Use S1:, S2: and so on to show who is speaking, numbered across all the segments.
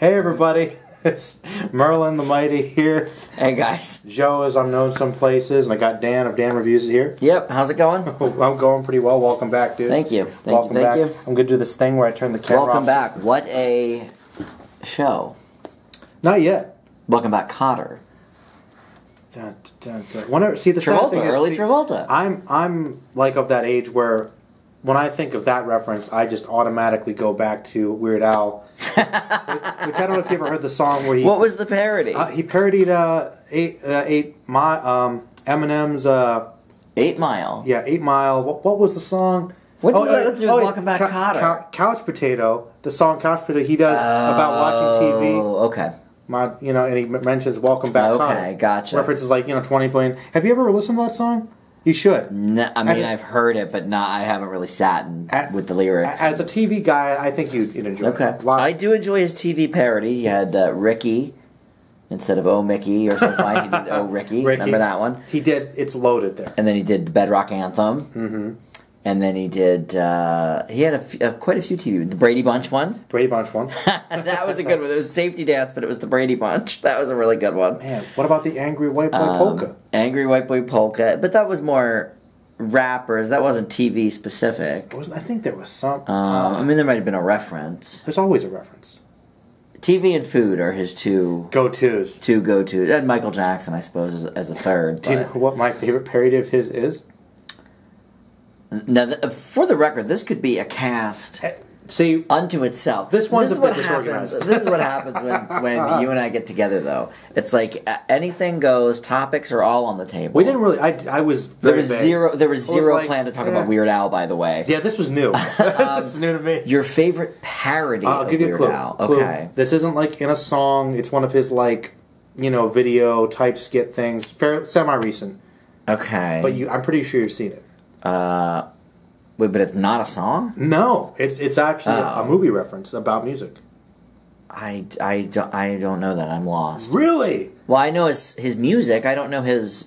S1: Hey everybody, it's Merlin the Mighty here.
S2: Hey guys.
S1: Joe is unknown some places, and I got Dan of Dan Reviews It here.
S2: Yep, how's it going?
S1: I'm going pretty well. Welcome back, dude.
S2: Thank you.
S1: Welcome back. I'm going to do this thing where I turn the camera off.
S2: Welcome back. What a show.
S1: Not yet.
S2: Welcome back, Cotter.
S1: Whenever, see, the
S2: Travolta,
S1: sad thing is,
S2: early Travolta.
S1: I'm like of that age where when I think of that reference, I just automatically go back to Weird Al. Which I don't know if you ever heard the song where he...
S2: What was the parody?
S1: He parodied Eminem's...
S2: 8 Mile.
S1: Yeah, 8 Mile. What was the song?
S2: What does that do with Welcome Back, Cotter?
S1: Couch Potato. The song Couch Potato he does about watching TV.
S2: Oh, okay.
S1: And he mentions Welcome Back, Cotter.
S2: Okay, gotcha.
S1: References like, 20 billion. Have you ever listened to that song? You should.
S2: No, I've heard it, but I haven't really sat with the lyrics.
S1: As a TV guy, I think you'd enjoy it.
S2: Okay. I do enjoy his TV parody. He had Ricky instead of Oh Mickey or something. He did Oh Ricky. Remember that one?
S1: He did. It's loaded there.
S2: And then he did the Bedrock Anthem.
S1: Mm-hmm.
S2: And then he did, he had quite a few TV. The Brady Bunch one.
S1: Brady Bunch one.
S2: That was a good one. It was Safety Dance, but it was the Brady Bunch. That was a really good one.
S1: Man, what about the Angry White Boy Polka?
S2: Angry White Boy Polka. But that was more rappers. That wasn't TV specific.
S1: I think there was some.
S2: There might have been a reference.
S1: There's always a reference.
S2: TV and food are his two
S1: go-tos.
S2: And Michael Jackson, I suppose, as a third.
S1: Do you know what my favorite parody of his is?
S2: Now, for the record, this could be a cast unto itself.
S1: This one's a bit disorganized.
S2: This is what happens when you and I get together, though. It's like anything goes. Topics are all on the table.
S1: We didn't really. I was very vague.
S2: There was zero plan to talk about Weird Al. By the way,
S1: yeah, this was new. It's new to me.
S2: Your favorite parody
S1: I'll
S2: of
S1: give you
S2: Weird
S1: a clue.
S2: Al? Okay,
S1: this isn't like in a song. It's one of his video type skit things. Semi-recent.
S2: Okay,
S1: but I'm pretty sure you've seen it.
S2: Wait, but it's not a song?
S1: No, it's actually a movie reference about music.
S2: I don't know that. I'm lost.
S1: Really?
S2: Well, I know his music. I don't know his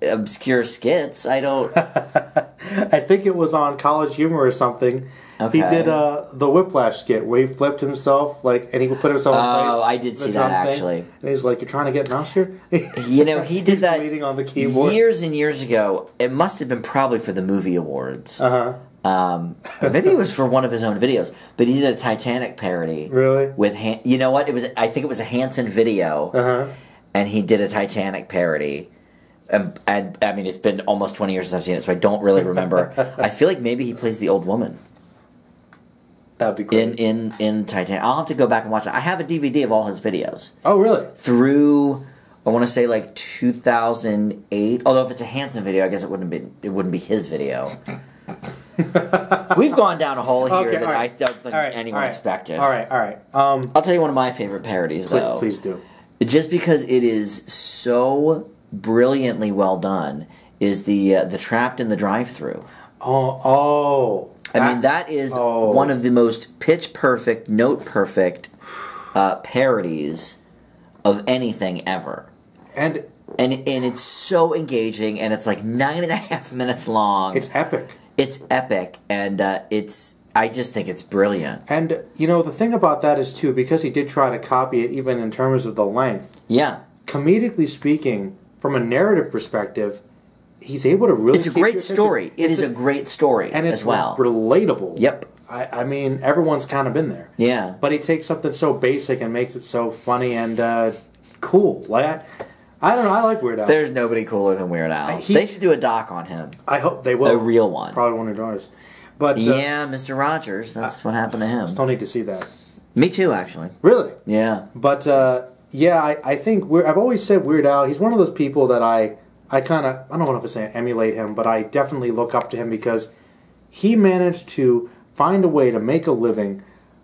S2: obscure skits. I don't.
S1: I think it was on College Humor or something.
S2: Okay.
S1: He did the Whiplash skit where he flipped himself, and he put himself in place.
S2: Oh, I did see that actually.
S1: And he's like, "You're trying to get an Oscar?"
S2: He did that
S1: bleeding on the keyboard
S2: years and years ago. It must have been probably for the movie awards. Maybe it was for one of his own videos. But he did a Titanic parody.
S1: Really?
S2: With you know what? I think it was a Hanson video. And he did a Titanic parody. And it's been almost 20 years since I've seen it, so I don't really remember. I feel like maybe he plays the old woman.
S1: That would be great.
S2: In Titanic. I'll have to go back and watch it. I have a DVD of all his videos.
S1: Oh, really?
S2: Through, I want to say 2008. Although if it's a Hanson video, I guess it wouldn't be his video. We've gone down a hole here that I don't think anyone expected.
S1: All right.
S2: I'll tell you one of my favorite parodies, though.
S1: Please do.
S2: Just because it is so brilliantly well done, is the Trapped in the Drive-Thru. That is one of the most pitch-perfect, note-perfect parodies of anything ever. And it's so engaging, and it's 9.5 minutes long.
S1: It's epic.
S2: It's epic, and I just think it's brilliant.
S1: And, the thing about that is, too, because he did try to copy it even in terms of the length.
S2: Yeah.
S1: Comedically speaking, from a narrative perspective, he's able to really...
S2: It's a great story. It is a great story
S1: and it's
S2: as well.
S1: Relatable.
S2: Yep.
S1: I mean, everyone's kind of been there.
S2: Yeah.
S1: But he takes something so basic and makes it so funny and cool. I don't know. I like Weird Al.
S2: There's nobody cooler than Weird Al. They should do a doc on him.
S1: I hope they will.
S2: A real one.
S1: Probably one of ours. But
S2: yeah, Mr. Rogers. That's what happened to him.
S1: Still need to see that.
S2: Me too, actually.
S1: Really?
S2: Yeah.
S1: But I think I've always said Weird Al. He's one of those people that I kind of, I don't know if I say emulate him, but I definitely look up to him because he managed to find a way to make a living,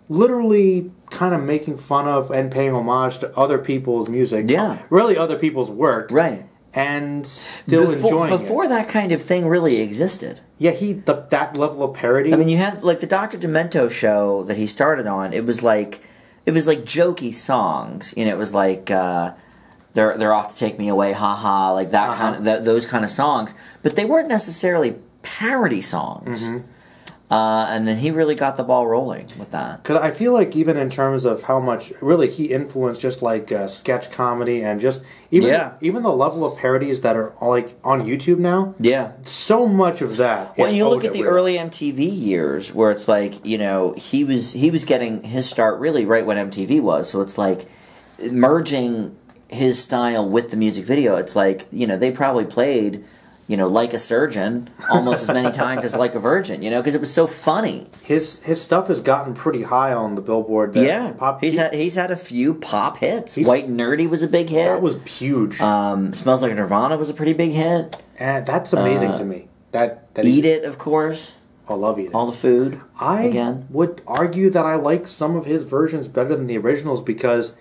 S1: literally kind of making fun of and paying homage to other people's music.
S2: Yeah.
S1: Really other people's work.
S2: Right.
S1: And still enjoying it.
S2: Before that kind of thing really existed.
S1: Yeah, that level of parody.
S2: You had the Dr. Demento show that he started on. It was like jokey songs. It was they're off to take me away, haha, kind of those kind of songs. But they weren't necessarily parody songs. And then he really got the ball rolling with that.
S1: Because I feel like even in terms of how much really he influenced just like sketch comedy and just even the level of parodies that are like on YouTube now.
S2: Yeah.
S1: So much of that.
S2: Well, you look at the early MTV years where it's like, you know, he was getting his start really right when MTV was. So it's like merging his style with the music video. It's like, you know, they probably played, you know, Like a Surgeon almost as many times as Like a Virgin, you know, because it was so funny.
S1: His stuff has gotten pretty high on the Billboard.
S2: He's had a few pop hits. White Nerdy was a big hit.
S1: That was huge.
S2: Smells Like Nirvana was a pretty big hit.
S1: And that's amazing to me. That
S2: Eat It, of course.
S1: I love Eat It.
S2: All the food.
S1: I would argue that I like some of his versions better than the originals because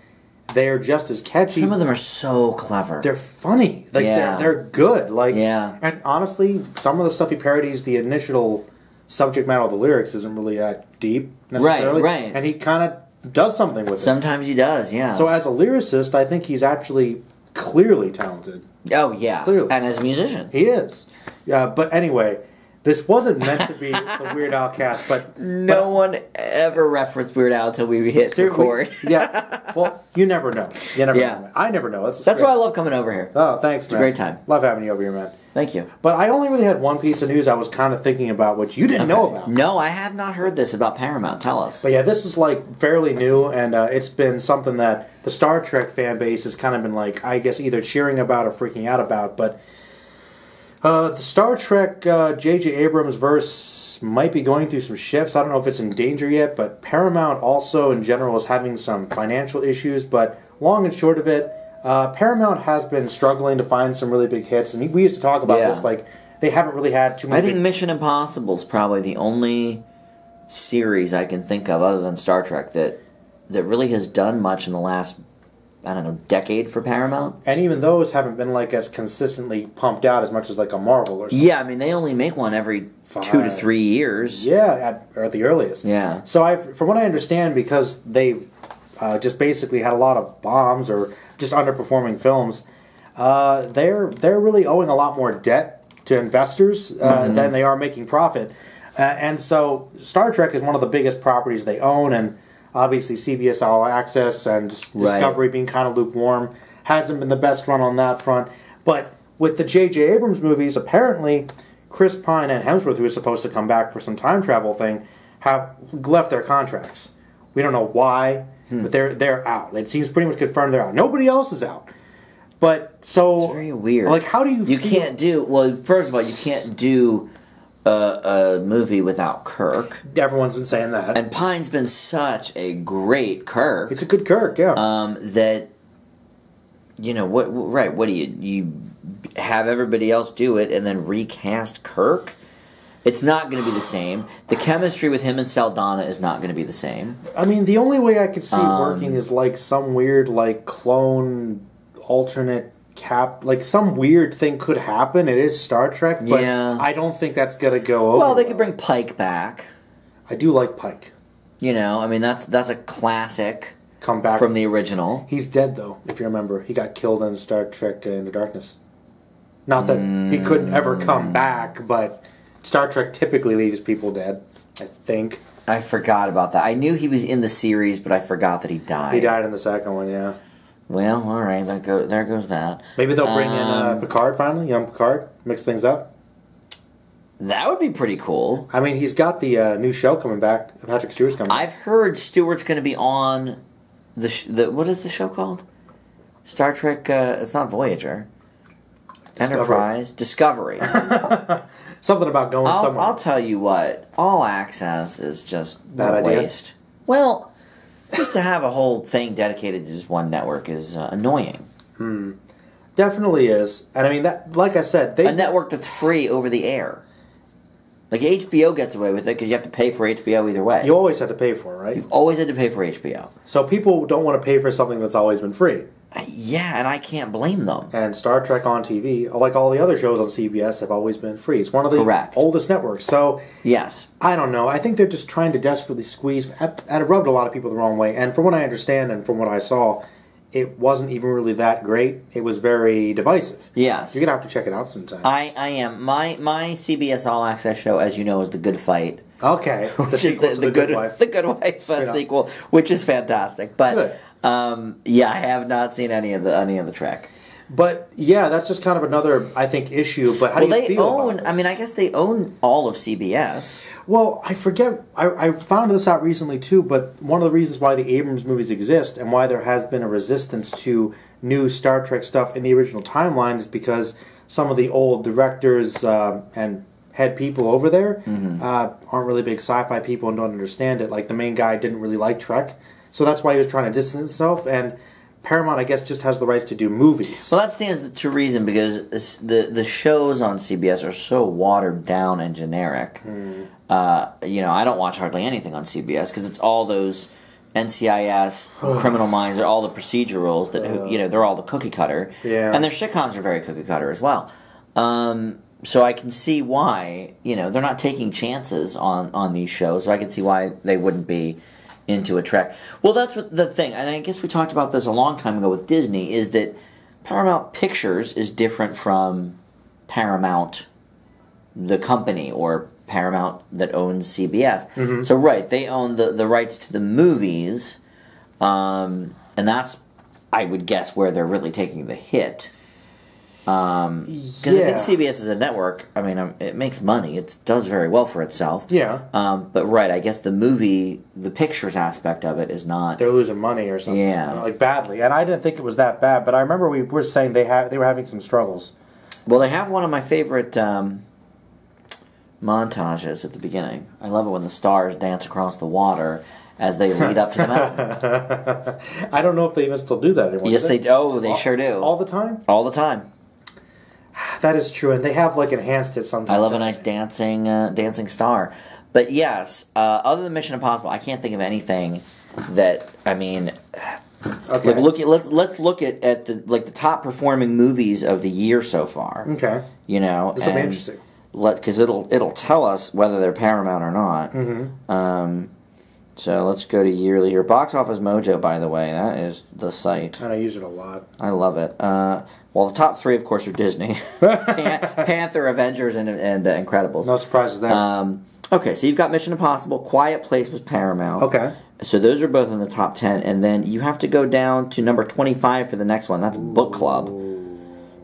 S1: they're just as catchy.
S2: Some of them are so clever.
S1: They're funny. Like they're good. Like and honestly, some of the stuff he parodies, the initial subject matter of the lyrics isn't really that deep necessarily.
S2: Right.
S1: And he kind of does something with it.
S2: Sometimes he does, yeah.
S1: So as a lyricist, I think he's actually clearly talented.
S2: Oh yeah,
S1: clearly.
S2: And as a musician,
S1: he is. Yeah, but anyway. This wasn't meant to be the Weird Al cast, but...
S2: No one ever referenced Weird Al until we hit record.
S1: Well, you never know. You never know. I never know.
S2: That's why I love coming over here.
S1: Oh, thanks, man.
S2: It's a great time.
S1: Love having you over here, man.
S2: Thank you.
S1: But I only really had one piece of news I was kind of thinking about, which you didn't know about.
S2: No, I have not heard this about Paramount. Tell us.
S1: But yeah, this is like fairly new, and it's been something that the Star Trek fan base has kind of been like, I guess, either cheering about or freaking out about, but... the Star Trek J.J. Abrams verse might be going through some shifts. I don't know if it's in danger yet, but Paramount also in general is having some financial issues. But long and short of it, Paramount has been struggling to find some really big hits. And we used to talk about this, like they haven't really had too many.
S2: I think Mission Impossible is probably the only series I can think of other than Star Trek that really has done much in the last, I don't know, decade for Paramount.
S1: And even those haven't been like as consistently pumped out as much as like a Marvel or something.
S2: Yeah, I mean, they only make one every 2 to 3 years.
S1: Yeah, at the earliest.
S2: Yeah.
S1: So from what I understand, because they've just basically had a lot of bombs or just underperforming films, they're really owing a lot more debt to investors than they are making profit. And so Star Trek is one of the biggest properties they own, and obviously, CBS All Access and Discovery being kind of lukewarm hasn't been the best run on that front. But with the J.J. Abrams movies, apparently Chris Pine and Hemsworth, who was supposed to come back for some time travel thing, have left their contracts. We don't know why, but they're out. It seems pretty much confirmed they're out. Nobody else is out. But so
S2: it's very weird.
S1: Like, how do you
S2: can't do first of all, you can't do a movie without Kirk.
S1: Everyone's been saying that.
S2: And Pine's been such a great Kirk.
S1: It's a good Kirk, yeah.
S2: That, you know, what do you have everybody else do it and then recast Kirk? It's not going to be the same. The chemistry with him and Saldana is not going to be the same.
S1: I mean, the only way I could see it working is like some weird, like, clone alternate like some weird thing could happen. It is Star Trek, but I don't think that's gonna go over.
S2: Well, they could bring Pike back.
S1: I do like Pike.
S2: You know, I mean that's a classic
S1: comeback
S2: from the original.
S1: He's dead though, if you remember. He got killed in Star Trek Into Darkness. Not that he couldn't ever come back, but Star Trek typically leaves people dead, I think.
S2: I forgot about that. I knew he was in the series, but I forgot that he died.
S1: He died in the second one, yeah.
S2: Well, all right, there goes that.
S1: Maybe they'll bring in Picard finally, young Picard, mix things up.
S2: That would be pretty cool.
S1: I mean, he's got the new show coming back. Patrick Stewart's coming back.
S2: I've heard Stewart's going to be on the what is the show called? Star Trek, it's not Voyager. Enterprise. Discovery.
S1: Something about going somewhere.
S2: I'll tell you what, All Access is just
S1: bad
S2: waste. Well... Just to have a whole thing dedicated to just one network is annoying.
S1: Definitely is. And I mean, that, like I said...
S2: a network that's free over the air. Like, HBO gets away with it because you have to pay for HBO either way.
S1: You always have to pay for it, right?
S2: You've always had to pay for HBO.
S1: So people don't want to pay for something that's always been free.
S2: Yeah, and I can't blame them.
S1: And Star Trek on TV, like all the other shows on CBS, have always been free. It's one of the oldest networks. So,
S2: yes.
S1: I don't know. I think they're just trying to desperately squeeze... And it rubbed a lot of people the wrong way. And from what I understand and from what I saw, it wasn't even really that great. It was very divisive.
S2: Yes.
S1: You're going to have to check it out sometime.
S2: I am. My CBS All Access show, as you know, is The Good Fight.
S1: Okay,
S2: which is the Good Wife. The Good Wife sequel, which is fantastic. But yeah, I have not seen any of the Trek.
S1: But yeah, that's just kind of another, I think, issue. But how do you feel about this?
S2: I mean, I guess they own all of CBS.
S1: Well, I forget. I found this out recently too. But one of the reasons why the Abrams movies exist and why there has been a resistance to new Star Trek stuff in the original timeline is because some of the old directors and head people over there aren't really big sci-fi people and don't understand it. Like the main guy didn't really like Trek, so that's why he was trying to distance himself. And Paramount, I guess, just has the rights to do movies.
S2: Well, that stands to reason because the shows on CBS are so watered down and generic. I don't watch hardly anything on CBS because it's all those NCIS, Criminal Minds, they're all the procedurals that they're all the cookie cutter.
S1: Yeah.
S2: And their sitcoms are very cookie cutter as well. So I can see why they're not taking chances on these shows. So I can see why they wouldn't be into a Trek. Well, that's what the thing, and I guess we talked about this a long time ago with Disney, is that Paramount Pictures is different from Paramount, the company, or Paramount that owns CBS. So right, they own the rights to the movies, and that's, I would guess, where they're really taking the hit. Because I think CBS is a network. I mean, it makes money. It does very well for itself.
S1: Yeah.
S2: But right, I guess the pictures aspect of it is not.
S1: They're losing money or something.
S2: Yeah.
S1: Like badly. And I didn't think it was that bad, but I remember we were saying they were having some struggles.
S2: Well, they have one of my favorite montages at the beginning. I love it when the stars dance across the water as they lead up to the mountain.
S1: I don't know if they even still do that anymore.
S2: Yes, they do. Oh, they sure do.
S1: All the time?
S2: All the time.
S1: That is true, and they have enhanced it sometimes.
S2: I love a nice dancing star. But yes, other than Mission Impossible, I can't think of anything that, I mean, okay. Let's look at the top performing movies of the year so far.
S1: Okay. This will be interesting.
S2: Because it'll tell us whether they're Paramount or not. So let's go to yearly here. Box Office Mojo, by the way, that is the site.
S1: And I use it a lot.
S2: I love it. Well, the top three, of course, are Disney. Panther, Avengers, and Incredibles.
S1: No surprises there.
S2: Okay, so you've got Mission Impossible. Quiet Place was Paramount.
S1: Okay.
S2: So those are both in the top 10. And then you have to go down to number 25 for the next one. That's Book Club.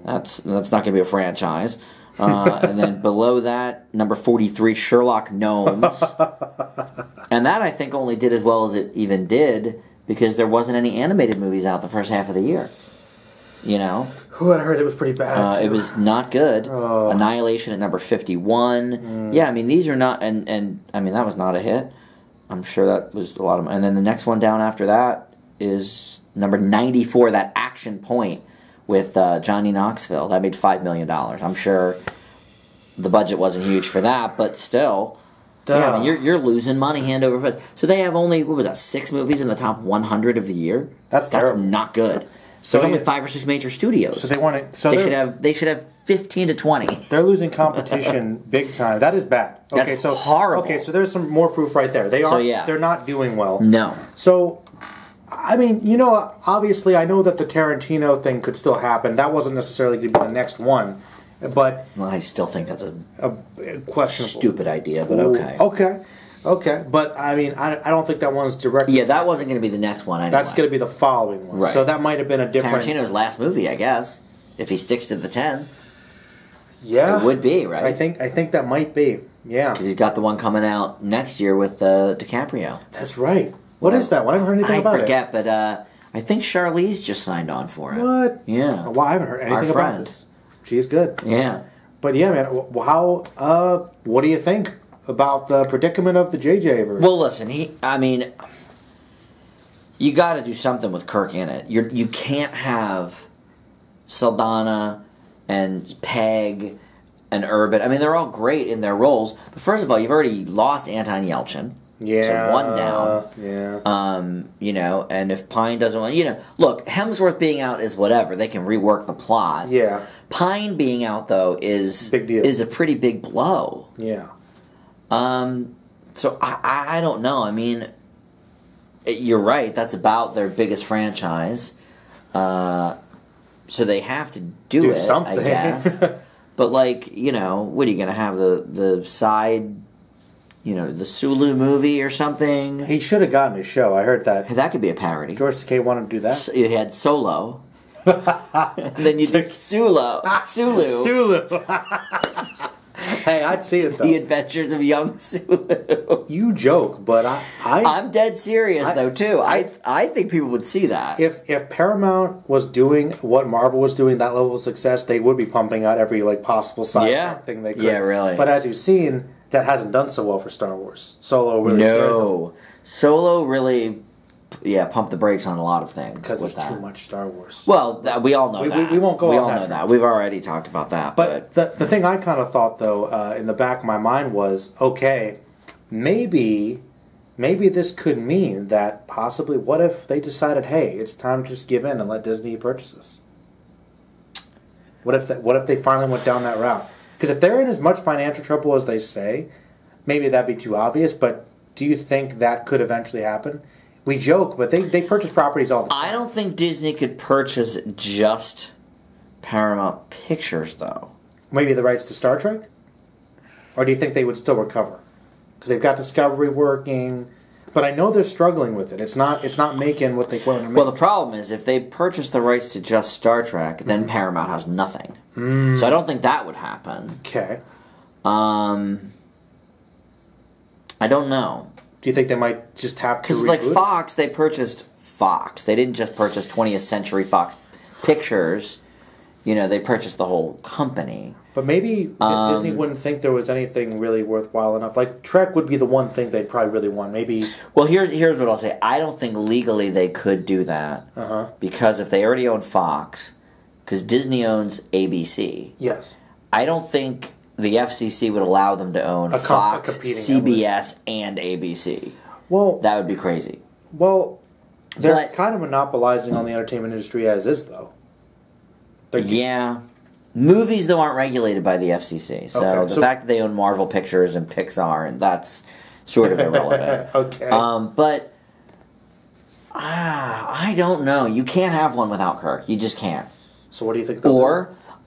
S2: That's not going to be a franchise. And then below that, number 43, Sherlock Gnomes. And that, I think, only did as well as it even did because there wasn't any animated movies out the first half of the year.
S1: Who had heard it was pretty bad.
S2: It was not good. Annihilation at number 51. Yeah, I mean, these are not... And I mean, that was not a hit. I'm sure that was a lot of... And then the next one down after that is number 94, that Action Point with Johnny Knoxville. That made $5 million. I'm sure the budget wasn't huge for that, but still... Yeah, I mean, you're losing money hand over fist. So they have only, 6 movies in the top 100 of the year?
S1: That's terrible.
S2: That's not good. So there's only 5 or 6 major studios.
S1: So they want it. So
S2: they should have 15 to 20.
S1: They're losing competition big time. That is bad. Okay,
S2: That's horrible.
S1: Okay, so there's some more proof right there. They are. So, yeah. They're not doing well.
S2: No.
S1: So, I mean, obviously, I know that the Tarantino thing could still happen. That wasn't necessarily going to be the next one. But
S2: I still think that's a
S1: questionable,
S2: stupid idea. But
S1: okay. But I mean, I don't think that one's directly.
S2: Yeah, that wasn't going to be the next one. Anyway.
S1: That's going to be the following one.
S2: Right.
S1: So that might have been a different.
S2: Tarantino's last movie, I guess, if he sticks to the 10.
S1: Yeah,
S2: it would be right.
S1: I think that might be. Yeah,
S2: because he's got the one coming out next year with DiCaprio.
S1: That's right. What is that one? I haven't heard anything about it.
S2: I forget, but I think Charlize just signed on for it.
S1: What?
S2: Yeah.
S1: Well, I haven't heard anything about this. She's good.
S2: Yeah.
S1: But yeah, man, what do you think about the predicament of the JJ verse?
S2: Well, listen, you got to do something with Kirk in it. You can't have Saldana and Peg and Urban. I mean, they're all great in their roles. But first of all, you've already lost Anton Yelchin.
S1: Yeah.
S2: To one down.
S1: Yeah.
S2: And if Pine doesn't want, look, Hemsworth being out is whatever. They can rework the plot.
S1: Yeah.
S2: Pine being out though is
S1: big deal.
S2: Is a pretty big blow.
S1: Yeah.
S2: So I don't know. I mean, you're right. That's about their biggest franchise. So they have to do it,
S1: something.
S2: I guess. But what are you going to have the side? the Sulu movie or something.
S1: He should have gotten a show. I heard that.
S2: That could be a parody.
S1: George Takei wanted to do that.
S2: So you had Solo. And then you did Sulu.
S1: Hey, I'd see it though.
S2: The Adventures of Young Sulu.
S1: You joke, but
S2: I'm dead serious though too. I think people would see that.
S1: If Paramount was doing what Marvel was doing, that level of success, they would be pumping out every possible side thing they could.
S2: Yeah, really.
S1: But as you've seen, that hasn't done so well for Star Wars. Solo really scared them.
S2: Solo really pumped the brakes on a lot of things.
S1: Because there's too much Star Wars.
S2: Well, we all know that.
S1: We won't go on that.
S2: We all know that. We've already talked about that.
S1: But the thing I kind of thought, though, in the back of my mind was, okay, maybe this could mean that possibly, what if they decided, hey, it's time to just give in and let Disney purchase us? What if they finally went down that route? Because if they're in as much financial trouble as they say, maybe that'd be too obvious, but do you think that could eventually happen? We joke, but they purchase properties all the time.
S2: I don't think Disney could purchase just Paramount Pictures, though.
S1: Maybe the rights to Star Trek? Or do you think they would still recover? Because they've got Discovery working, but I know they're struggling with it. It's not making what they want to make.
S2: Well, the problem is if they purchase the rights to just Star Trek, then Paramount has nothing. So I don't think that would happen.
S1: Okay.
S2: I don't know.
S1: Do you think they might just have to
S2: reboot? Because Fox, they purchased Fox. They didn't just purchase 20th Century Fox Pictures. They purchased the whole company.
S1: But maybe Disney wouldn't think there was anything really worthwhile enough. Like, Trek would be the one thing they'd probably really want. Maybe.
S2: Well, here's what I'll say. I don't think legally they could do that. Because if they already own Fox, because Disney owns ABC.
S1: Yes.
S2: I don't think the FCC would allow them to own Fox, CBS, and ABC. Well, that would be crazy.
S1: Well, they're kind of monopolizing on the entertainment industry as is, though.
S2: Yeah. Movies, though, aren't regulated by the FCC. So the fact that they own Marvel Pictures and Pixar, and that's sort of irrelevant.
S1: Okay.
S2: But I don't know. You can't have one without Kirk. You just can't.
S1: So what do you think?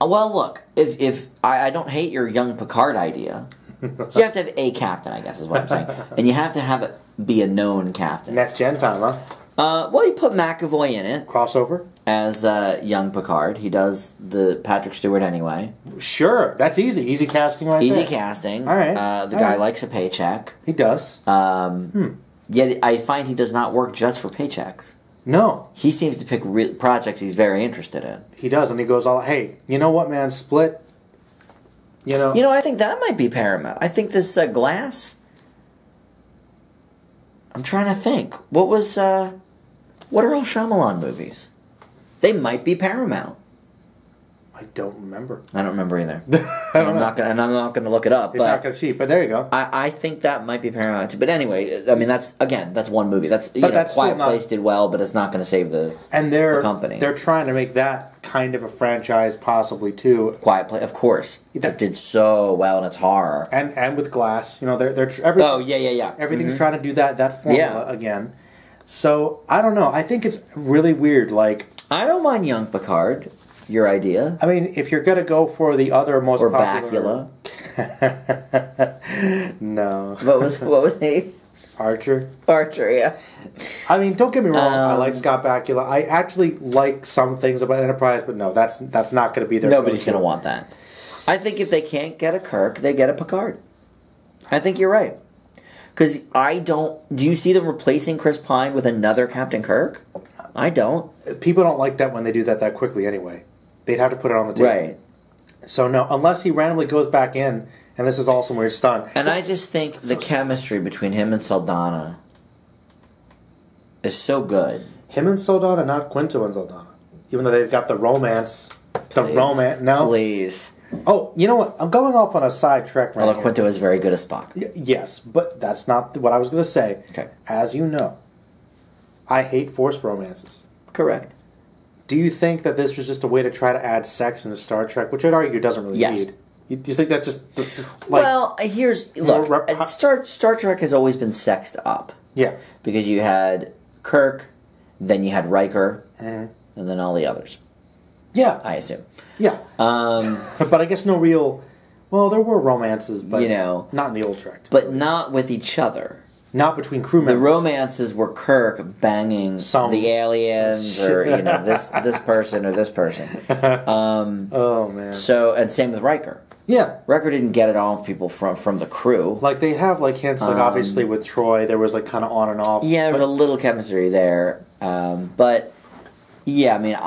S2: Well, look, if I don't hate your young Picard idea, you have to have a captain, I guess is what I'm saying. And you have to have it be a known captain.
S1: Next gen time, huh?
S2: Well, you put McAvoy in it.
S1: Crossover?
S2: As young Picard. He does the Patrick Stewart anyway.
S1: Sure. That's easy. Easy casting right there.
S2: Easy casting.
S1: All right.
S2: The guy likes a paycheck.
S1: He does.
S2: Yet I find he does not work just for paychecks.
S1: No.
S2: He seems to pick projects he's very interested in.
S1: He does, and he goes hey, you know what, man? Split.
S2: I think that might be Paramount. I think this Glass. I'm trying to think. What are all Shyamalan movies? They might be Paramount.
S1: I don't remember.
S2: I don't remember either. I'm not going to look it up.
S1: It's not going to cheat, but there you go.
S2: I think that might be Paramount too. But anyway, I mean that's one movie. That's Quiet Place did well, but it's not going to save the company.
S1: They're trying to make that kind of a franchise possibly too.
S2: Quiet Place, of course. It did so well in its horror.
S1: And with Glass, they're everything's trying to do that formula again. So I don't know. I think it's really weird.
S2: I don't mind young Picard. Your idea?
S1: I mean, if you're going to go for the other most
S2: popular...
S1: Bakula. No.
S2: What was he?
S1: Archer,
S2: yeah.
S1: I mean, don't get me wrong. I like Scott Bakula. I actually like some things about Enterprise, but no, that's not going to be their...
S2: Nobody's going to want that. I think if they can't get a Kirk, they get a Picard. I think you're right. Because do you see them replacing Chris Pine with another Captain Kirk? I don't.
S1: People don't like that when they do that quickly anyway. They'd have to put it on the table.
S2: Right.
S1: So no, unless he randomly goes back in, and this is all some weird stunt.
S2: And I just think the chemistry between him and Saldana is so good.
S1: Him and Saldana, not Quinto and Saldana. Even though they've got the romance. No.
S2: Please.
S1: Oh, you know what? I'm going off on a side trek right
S2: Although Quinto is very good as Spock.
S1: Yes, but that's not what I was going to say.
S2: Okay.
S1: As you know, I hate forced romances.
S2: Correct.
S1: Do you think that this was just a way to try to add sex into Star Trek, which I'd argue doesn't really need? Do you think that's just
S2: well, Star Trek has always been sexed up.
S1: Yeah.
S2: Because you had Kirk, then you had Riker, and then all the others.
S1: Yeah.
S2: I assume.
S1: Yeah. But I guess no real Well, there were romances, but
S2: you know,
S1: not in the old Trek.
S2: But not with each other.
S1: Not between crew members.
S2: The romances were Kirk banging the aliens, or you know, this person or this person.
S1: Oh man!
S2: So, and same with Riker.
S1: Yeah,
S2: Riker didn't get it on with people from the crew.
S1: Like they have like hints, like obviously with Troy, there was like kind of on and off.
S2: Yeah, there was a little chemistry there, but yeah, I mean,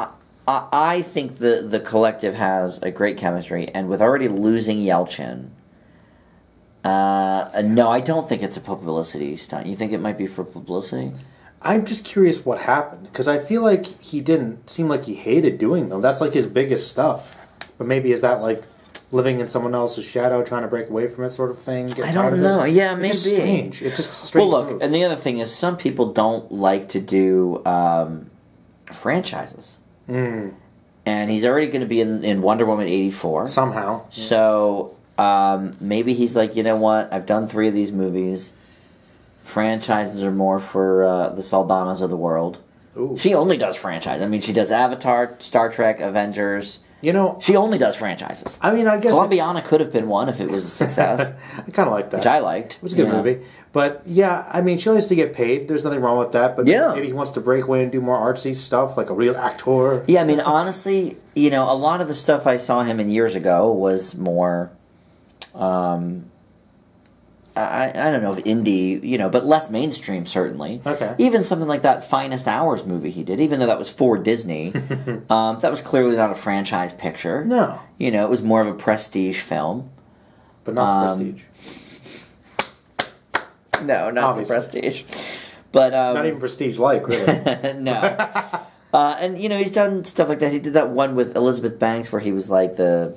S2: I think the collective has a great chemistry, and with already losing Yelchin. No, I don't think it's a publicity stunt. You think it might be for publicity?
S1: I'm just curious what happened, because I feel like he didn't seem like he hated doing them. That's like his biggest stuff. But maybe is that like living in someone else's shadow, trying to break away from it sort of thing?
S2: I don't know. Yeah, maybe.
S1: It's just strange. It's just a strange
S2: Well, look,
S1: move.
S2: and the other thing is some people don't like to do franchises.
S1: Mm.
S2: And he's already going to be in Wonder Woman 84.
S1: Somehow. Yeah.
S2: So... maybe he's like, you know what? I've done 3 of these movies. Franchises are more for the Saldanas of the world.
S1: Ooh.
S2: She only does franchise. I mean, she does Avatar, Star Trek, Avengers.
S1: You know,
S2: she only does franchises.
S1: I mean, I guess
S2: Columbiana could have been one if it was a success.
S1: I kind of like that.
S2: Which I liked.
S1: It was a good movie. But yeah, I mean, she likes to get paid. There's nothing wrong with that. But maybe he wants to break away and do more artsy stuff, like a real actor.
S2: Yeah, I mean, honestly, you know, a lot of the stuff I saw him in years ago was more. I don't know if indie, you know, but less mainstream certainly.
S1: Okay.
S2: Even something like that Finest Hours movie he did, even though that was for Disney, that was clearly not a franchise picture.
S1: No.
S2: You know, it was more of a prestige film.
S1: But not the Prestige.
S2: No, not obviously. The Prestige. But
S1: not even Prestige-like, really.
S2: No. And you know, he's done stuff like that. He did that one with Elizabeth Banks where he was like the.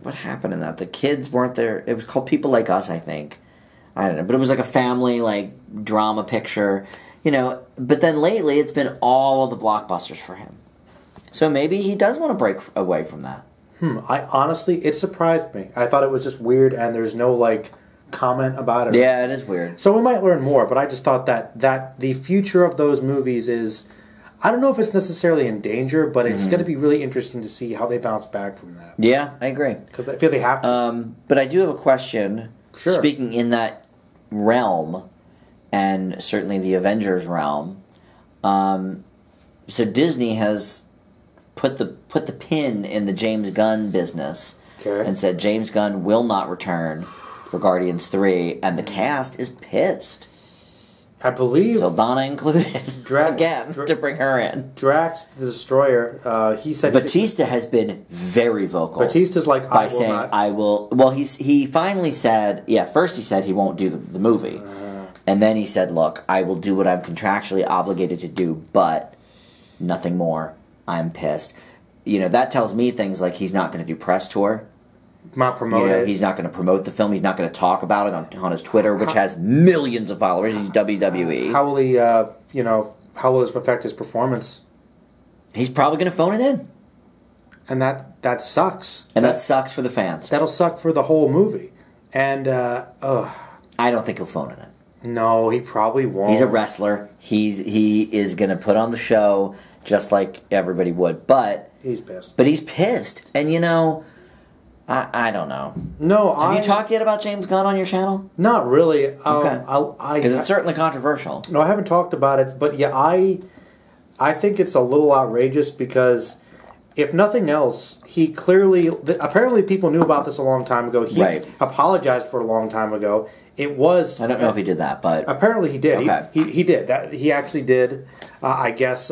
S2: What happened in that? The kids weren't there. It was called People Like Us, I think. I don't know. But it was like a family, like, drama picture. You know, but then lately it's been all of the blockbusters for him. So maybe he does want to break away from that.
S1: I honestly, it surprised me. I thought it was just weird and there's no, like, comment about it.
S2: Yeah, it is weird.
S1: So we might learn more, but I just thought that the future of those movies is... I don't know if it's necessarily in danger, but it's going to be really interesting to see how they bounce back from that.
S2: Yeah, I agree.
S1: Because I feel they have to.
S2: But I do have a question.
S1: Sure.
S2: Speaking in that realm, and certainly the Avengers realm, so Disney has put the pin in the James Gunn business and said James Gunn will not return for Guardians 3, and the cast is pissed.
S1: I believe
S2: Saldana included again to bring her in.
S1: Drax the Destroyer. He said
S2: Batista has been very vocal.
S1: Batista's like
S2: by saying I will. Well, he finally said first he said he won't do the movie, and then he said, "Look, I will do what I'm contractually obligated to do, but nothing more. I'm pissed." You know, that tells me things like he's not going to do press tour.
S1: Not promote it.
S2: You know, he's not going to promote the film. He's not going to talk about it on his Twitter, which has millions of followers. He's WWE.
S1: How will he, how will this affect his performance?
S2: He's probably going to phone it in.
S1: And that sucks.
S2: And that sucks for the fans.
S1: That'll suck for the whole movie. And,
S2: I don't think he'll phone it in.
S1: No, he probably won't.
S2: He's a wrestler. He is going to put on the show just like everybody would. But
S1: he's pissed.
S2: But he's pissed. And, you know... I don't know.
S1: No,
S2: Have you talked yet about James Gunn on your channel?
S1: Not really.
S2: Okay. Because it's certainly controversial.
S1: No, I haven't talked about it, but yeah, I think it's a little outrageous because, if nothing else, he clearly... Apparently people knew about this a long time ago. He apologized for it a long time ago. It was...
S2: I don't know if he did that, but...
S1: Apparently he did.
S2: Okay.
S1: He did. He actually did. I guess...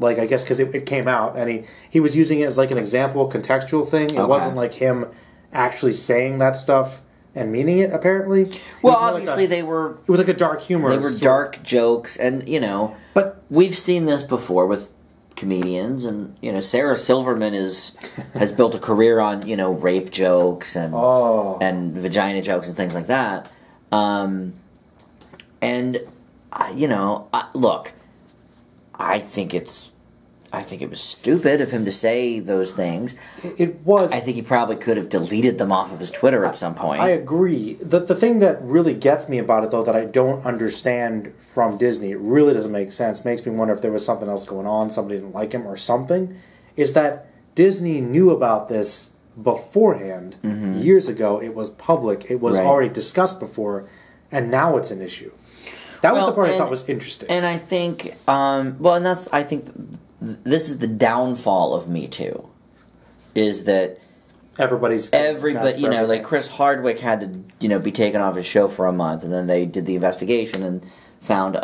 S1: because it came out, and he was using it as like an example, contextual thing. It wasn't like him actually saying that stuff and meaning it, apparently.
S2: Well, obviously they were...
S1: It was like a dark humor.
S2: They were dark jokes, and, you know... But we've seen this before with comedians, and, you know, Sarah Silverman has built a career on, you know, rape jokes and vagina jokes and things like that. Look... I think it was stupid of him to say those things.
S1: It was.
S2: I think he probably could have deleted them off of his Twitter at some point.
S1: I agree. The thing that really gets me about it, though, that I don't understand from Disney, it really doesn't make sense, makes me wonder if there was something else going on, somebody didn't like him or something, is that Disney knew about this beforehand. Years ago, it was public. It was already discussed before, and now it's an issue. That was the part I thought was interesting.
S2: And I think, I think this is the downfall of Me Too, is that
S1: everybody,
S2: like Chris Hardwick had to, be taken off his show for a month, and then they did the investigation and found,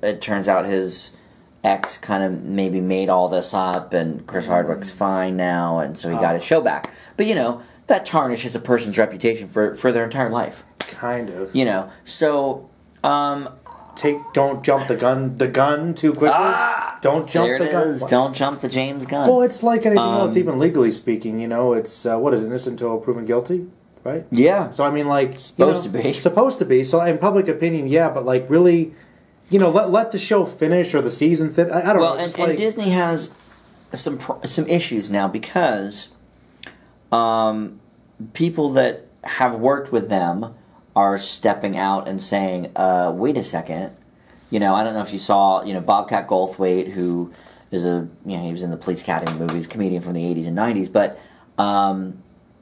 S2: it turns out his ex kind of maybe made all this up, and Chris Hardwick's fine now, and so he got his show back. But, that tarnishes a person's reputation for their entire life.
S1: Kind of.
S2: So,
S1: don't jump the gun too quickly. Don't jump the gun.
S2: There it is. Don't jump the James Gunn.
S1: Well, it's like anything else, even legally speaking, it's, what is it, innocent until proven guilty, right?
S2: Yeah.
S1: So, I mean, like...
S2: Supposed to be.
S1: Supposed to be. So, in public opinion, yeah, but, like, really, let the show finish or the season finish. I don't know.
S2: Well, and Disney has some issues now because people that have worked with them are stepping out and saying, wait a second. I don't know if you saw, Bobcat Goldthwait, who is he was in the Police Academy movies, comedian from the 80s and 90s, but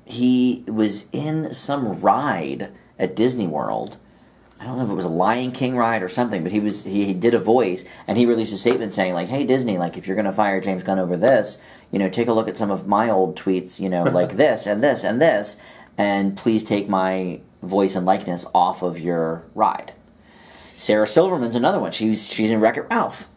S2: he was in some ride at Disney World. I don't know if it was a Lion King ride or something, but he did a voice, and he released a statement saying, like, hey, Disney, like, if you're going to fire James Gunn over this, take a look at some of my old tweets, like this and this and this, and please take my voice and likeness off of your ride. Sarah Silverman's another one. She's in Wreck-It Ralph.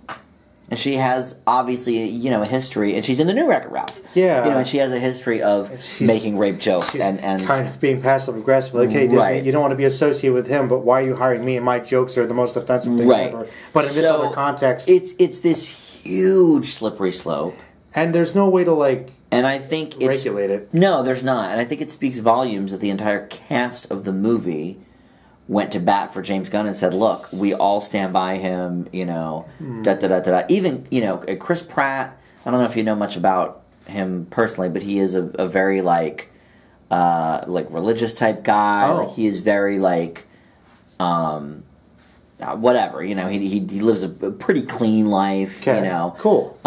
S2: And she has, obviously, a history, and she's in the new Wreck-It Ralph.
S1: Yeah.
S2: And she has a history of making rape jokes. And
S1: kind of being passive-aggressive. Like, hey, Disney, you don't want to be associated with him, but why are you hiring me and my jokes are the most offensive things ever? But in this other context...
S2: It's this huge slippery slope.
S1: And there's no way to,
S2: and I think
S1: regulate it.
S2: No, there's not. And I think it speaks volumes that the entire cast of the movie went to bat for James Gunn and said, look, we all stand by him, da-da-da-da-da. Even, Chris Pratt, I don't know if you know much about him personally, but he is a very, religious type guy.
S1: Oh.
S2: He is very, whatever, he lives a pretty clean life,
S1: Cool.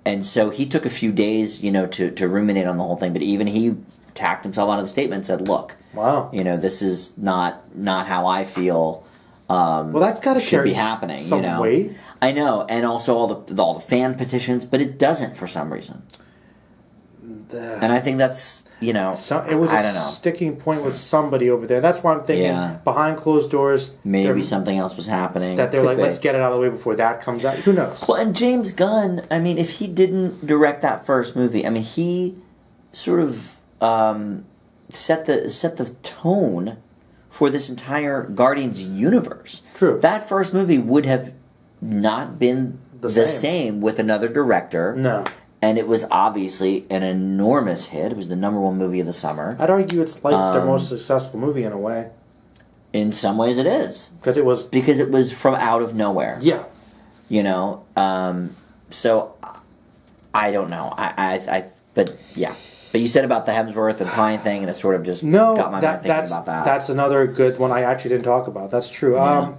S2: And so he took a few days, to ruminate on the whole thing, but even he tacked himself out of the statement and said, look,
S1: wow,
S2: this is not how I feel
S1: well, that's got to
S2: should be happening,
S1: some weight.
S2: I know, and also all the fan petitions, but it doesn't for some reason. And I think that's, it was
S1: a sticking point with somebody over there. That's why I'm thinking behind closed doors.
S2: Maybe something else was happening.
S1: That they're let's get it out of the way before that comes out. Who knows?
S2: Well, and James Gunn, if he didn't direct that first movie, he sort of set the tone for this entire Guardians universe.
S1: True.
S2: That first movie would have not been the same with another director.
S1: No.
S2: And it was obviously an enormous hit. It was the #1 movie of the summer.
S1: I'd argue it's their most successful movie in a way.
S2: In some ways it is.
S1: Because it was
S2: from out of nowhere.
S1: Yeah.
S2: So I don't know. But yeah. But you said about the Hemsworth and Pine thing, and it sort of just got my mind thinking about that.
S1: That's another good one I actually didn't talk about. That's true.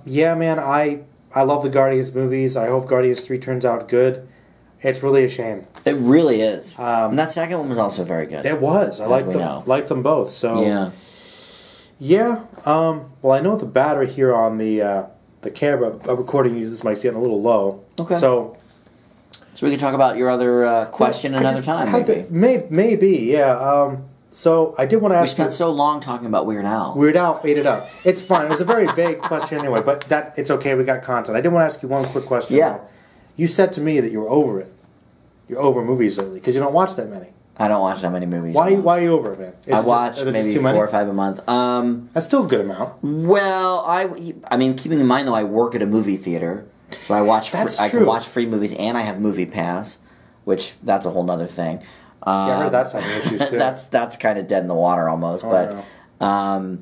S1: Yeah, man, I love the Guardians movies. I hope Guardians 3 turns out good. It's really a shame.
S2: It really is. And that second one was also very good.
S1: It was. I liked them both. So yeah. Well, I know the battery here on the camera I'm recording this mic's getting a little low.
S2: Okay.
S1: So
S2: we can talk about your other question another time.
S1: Maybe. Yeah. So I did want to ask.
S2: We spent so long talking about Weird Al.
S1: Weird Al ate it up. It's fine. It was a very vague question anyway, but it's okay. We got content. I did want to ask you one quick question.
S2: Yeah.
S1: Though. You said to me that you were over it. You're over movies lately because you don't watch that many.
S2: I don't watch that many movies.
S1: Why are you over it, man?
S2: I watch maybe 4 or 5 a month.
S1: That's still a good amount.
S2: Well, keeping in mind though, I work at a movie theater, so I watch. I can watch free movies, and I have Movie Pass, which that's a whole other thing.
S1: I heard that's having issues too.
S2: that's kind of dead in the water almost. I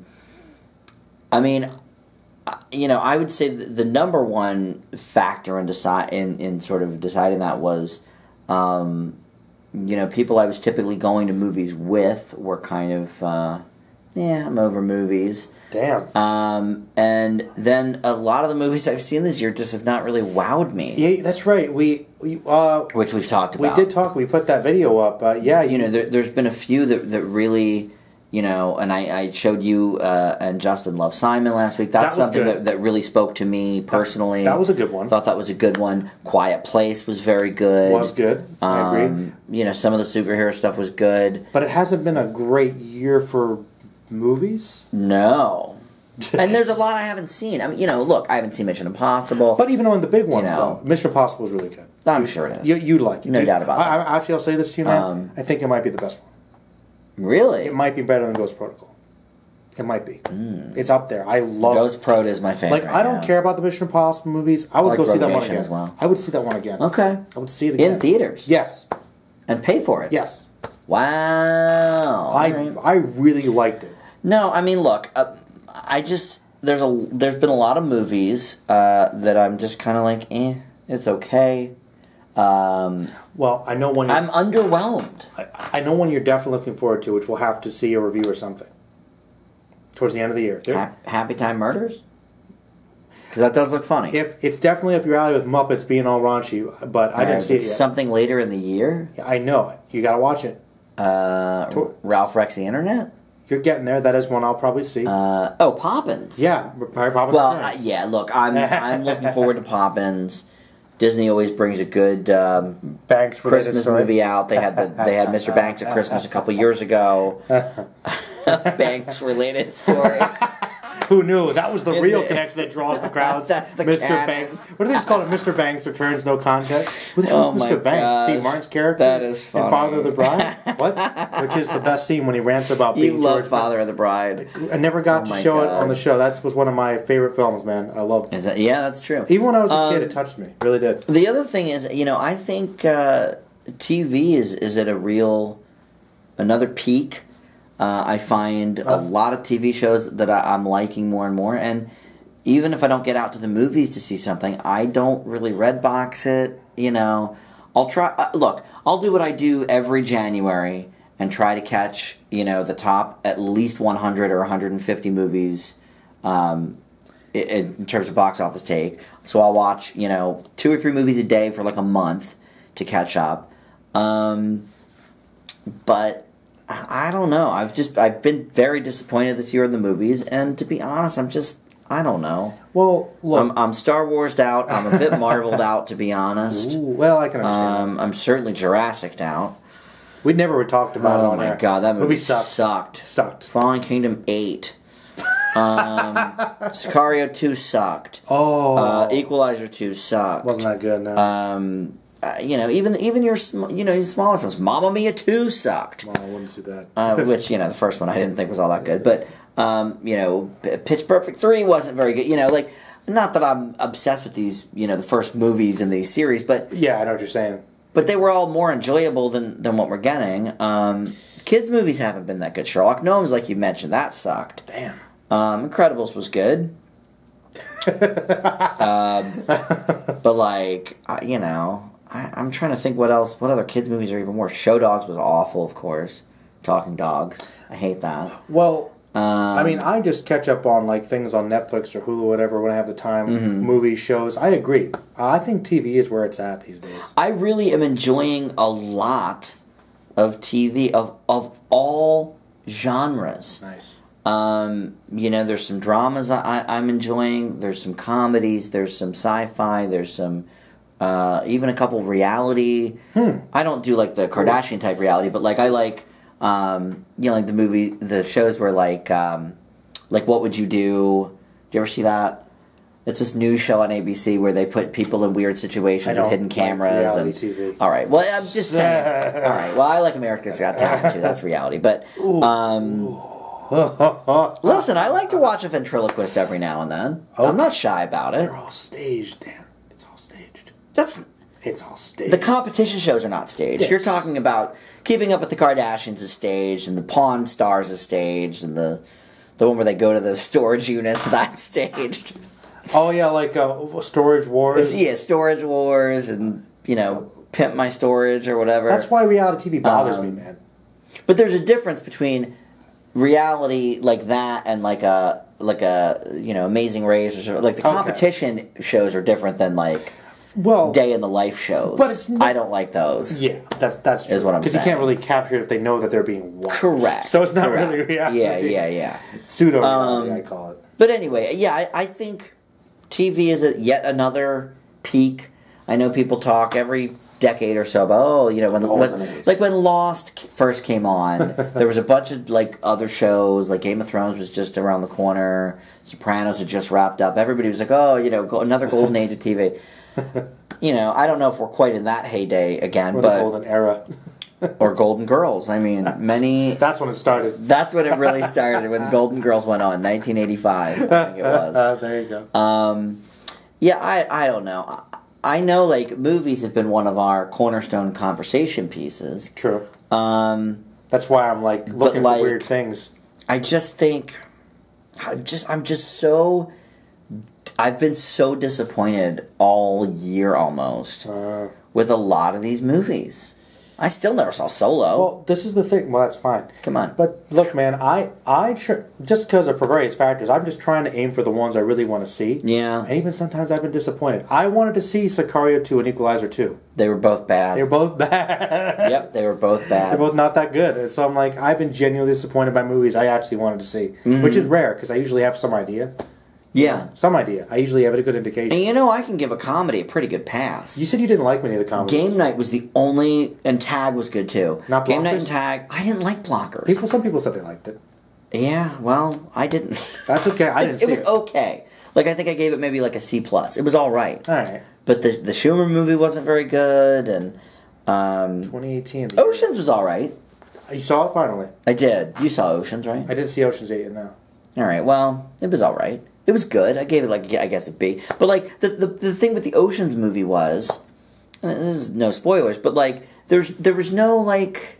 S2: would say the number one factor in sort of deciding that was, people I was typically going to movies with were kind of I'm over movies.
S1: Damn.
S2: And then a lot of the movies I've seen this year just have not really wowed me.
S1: Yeah, that's right. Which
S2: we've talked about.
S1: We did talk. We put that video up.
S2: There's been a few that really, and I showed you and Justin Love Simon last week. That's something that really spoke to me personally.
S1: That was a good one.
S2: Thought that was a good one. Quiet Place was very good.
S1: Was good. I agree.
S2: Some of the superhero stuff was good.
S1: But it hasn't been a great year for movies?
S2: No. And there's a lot I haven't seen. I mean, look, I haven't seen Mission Impossible.
S1: But even on the big ones, though, Mission Impossible is really good.
S2: I'm sure it is.
S1: You'd like it.
S2: No doubt about it.
S1: Actually, I'll say this to you, man. I think it might be the best one.
S2: Really?
S1: It might be better than Ghost Protocol. It might be. It's up there. I love
S2: Ghost Prot is my favorite.
S1: I don't care about the Mission Impossible movies. I would go see that one again.
S2: As well.
S1: I would see that one again.
S2: Okay.
S1: I would see it again.
S2: In theaters?
S1: Yes.
S2: And pay for it?
S1: Yes.
S2: Wow.
S1: I really liked it.
S2: No, I mean, look, there's been a lot of movies that I'm just kind of like, it's okay.
S1: Well, I know one.
S2: I'm underwhelmed.
S1: I know one you're definitely looking forward to, which we'll have to see a review or something towards the end of the year.
S2: Happy Time Murders? Because that does look funny.
S1: It's definitely up your alley with Muppets being all raunchy, but I didn't see it yet.
S2: Something later in the year?
S1: Yeah, I know it. You got to watch it.
S2: Ralph Wrecks the Internet?
S1: You're getting there. That is one I'll probably see.
S2: Poppins.
S1: Yeah, probably Poppins.
S2: Well, look, I'm looking forward to Poppins. Disney always brings a good
S1: Banks
S2: Christmas movie out. They had Mr. Banks at Christmas a couple years ago. Banks related story.
S1: Who knew? That was the real connection that draws the crowds.
S2: That's the
S1: Mr.
S2: canon.
S1: Banks. What do they just call it? Mr. Banks returns no contest. Who the hell is Mr. Banks?
S2: Gosh.
S1: Steve Martin's character.
S2: That is funny.
S1: In Father of the Bride. What? Which is the best scene when he rants about being.
S2: You love Father of the Bride.
S1: I never got to show it on the show. That was one of my favorite films, man. I loved it.
S2: Yeah, that's true.
S1: Even when I was a kid, it touched me. It really did.
S2: The other thing is, I think TV is at another peak. I find a lot of TV shows that I'm liking more and more, and even if I don't get out to the movies to see something, I don't really Redbox it. I'll try. Look, I'll do what I do every January and try to catch the top at least 100 or 150 movies in terms of box office take. So I'll watch 2 or 3 movies a day for like a month to catch up. But I don't know. I've been very disappointed this year in the movies, and to be honest, I don't know.
S1: Well, look,
S2: I'm Star Wars'd out. I'm a bit Marveled out, to be honest.
S1: Ooh, well, I can understand.
S2: I'm certainly Jurassic'd out.
S1: We never talked about it on
S2: air. Oh my
S1: air.
S2: god, that movie
S1: sucked.
S2: Fallen Kingdom 8. Sicario 2 sucked. Equalizer 2 sucked.
S1: Wasn't that good? No.
S2: Even your smaller films. Mamma Mia 2 sucked.
S1: Well, I wouldn't see that.
S2: Which the first one I didn't think was all that good, but Pitch Perfect 3 wasn't very good. Not that I'm obsessed with these the first movies in these series, but
S1: yeah, I know what you're saying.
S2: But they were all more enjoyable than what we're getting. Kids movies haven't been that good. Sherlock Gnomes, like you mentioned, that sucked.
S1: Damn.
S2: Incredibles was good. But I'm trying to think what other kids movies are even worse. Show Dogs was awful, of course. Talking Dogs, I hate that.
S1: Well, I just catch up on things on Netflix or Hulu or whatever when I have the time. Movies, shows. I agree. I think TV is where it's at these days.
S2: I really am enjoying a lot of TV of all genres.
S1: Nice.
S2: There's some dramas I'm enjoying. There's some comedies. There's some sci-fi. There's some even a couple reality. I don't do the Kardashian type reality, but I like the shows where What Would You Do? Do you ever see that? It's this news show on ABC where they put people in weird situations with hidden cameras and
S1: TV.
S2: All right. Well, I'm just saying. All right. Well, I like America's Got Talent too. That's reality, but. Listen, I like to watch a ventriloquist every now and then. Okay. I'm not shy about it.
S1: They're all staged, Dan. It's all staged. It's all staged.
S2: The competition shows are not staged.
S1: Yes.
S2: You're talking about Keeping Up with the Kardashians is staged, and the Pawn Stars is staged, and the one where they go to the storage units, that's staged.
S1: Oh yeah, Storage Wars.
S2: Yeah, Storage Wars, and Pimp My Storage or whatever.
S1: That's why reality TV bothers me, man.
S2: But there's a difference between reality like that and like a Amazing Race or something. Like the competition shows are different than like day in the life shows. But it's I don't like those.
S1: Yeah, that's true.
S2: Is what I'm saying.
S1: Because you can't really capture it if they know that they're being watched.
S2: Correct.
S1: So it's not really reality.
S2: Yeah.
S1: Pseudo reality, I call it.
S2: But anyway, I think TV is yet another peak. I know people talk every decade or so about when Lost first came on, there was a bunch of like other shows, like Game of Thrones was just around the corner, Sopranos had just wrapped up. Everybody was like, another golden age of TV. I don't know if we're quite in that heyday again,
S1: or
S2: but
S1: the golden era.
S2: Or Golden Girls. I mean, many.
S1: That's when it started.
S2: That's when it really started, when Golden Girls went on, 1985. I think it was.
S1: There you go.
S2: I don't know. I know, like, movies have been one of our cornerstone conversation pieces.
S1: True. That's why I'm, like, looking for weird things.
S2: I just think... I've been so disappointed all year, almost, with a lot of these movies. I still never saw Solo.
S1: Well, this is the thing. Well, that's fine.
S2: Come on.
S1: But, look, man, just because for various factors, I'm just trying to aim for the ones I really want to see.
S2: Yeah.
S1: And even sometimes I've been disappointed. I wanted to see Sicario 2 and Equalizer 2.
S2: They were both bad.
S1: They were both bad.
S2: Yep, they were both bad.
S1: They're both not that good. So I'm like, I've been genuinely disappointed by movies I actually wanted to see. Mm-hmm. Which is rare, because I usually have some idea.
S2: Yeah.
S1: Some idea. I usually have a good indication.
S2: And I can give a comedy a pretty good pass.
S1: You said you didn't like many of the comedies.
S2: Game Night was the only... And Tag was good, too.
S1: Not Blockers?
S2: Game Night and Tag. I didn't like Blockers.
S1: Some people said they liked it.
S2: Yeah, well, I didn't.
S1: That's okay. I didn't see it.
S2: It was okay. Like, I think I gave it maybe like a C+. It was all right.
S1: All right.
S2: But the Schumer movie wasn't very good, and...
S1: 2018.
S2: Oceans was all right.
S1: You saw it finally?
S2: I did. You saw Oceans, right?
S1: I didn't see Oceans 8 yet, no.
S2: All right, well, it was all right. It was good. I gave it, like, I guess a B. But, like, the thing with the Oceans movie was... This is no spoilers, but, like, there was no, like...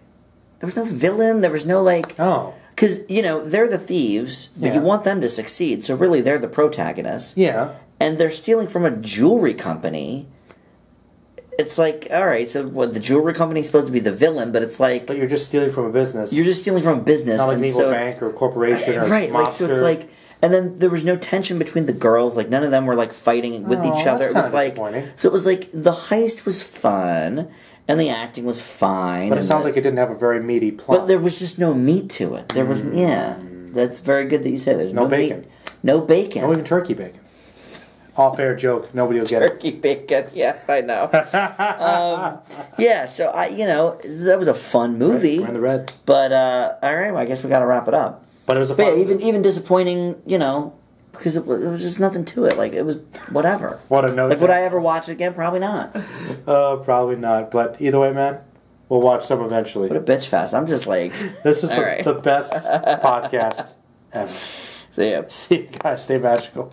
S2: There was no villain. There was no, like...
S1: Oh.
S2: Because, they're the thieves, but you want them to succeed, so really they're the protagonists.
S1: Yeah.
S2: And they're stealing from a jewelry company. It's like, all right, so the jewelry company's supposed to be the villain, but it's like...
S1: But you're just stealing from a business.
S2: You're just stealing from a business.
S1: Not like an evil bank or corporation or
S2: right,
S1: mobster.
S2: Like, so it's like... And then there was no tension between the girls. Like, none of them were, like, fighting with each other. It was like... So it was like, the heist was fun, and the acting was fine.
S1: But it sounds like it didn't have a very meaty plot.
S2: But there was just no meat to it. There was... Yeah. That's very good that you say there's no
S1: bacon.
S2: Meat. No bacon.
S1: No even turkey bacon. All fair joke. Nobody will get it.
S2: Turkey bacon. Yes, I know. Yeah, so, that was a fun movie.
S1: We're in the red.
S2: But, all right, well, I guess we got to wrap it up.
S1: But it was a fun
S2: movie. Even disappointing, because it was just nothing to it. Like, it was whatever.
S1: What a note.
S2: Like, would I ever watch it again? Probably not.
S1: Probably not. But either way, man, we'll watch some eventually.
S2: What a bitch fest. I'm just like...
S1: This is the best podcast ever.
S2: See ya.
S1: See you guys. Stay magical.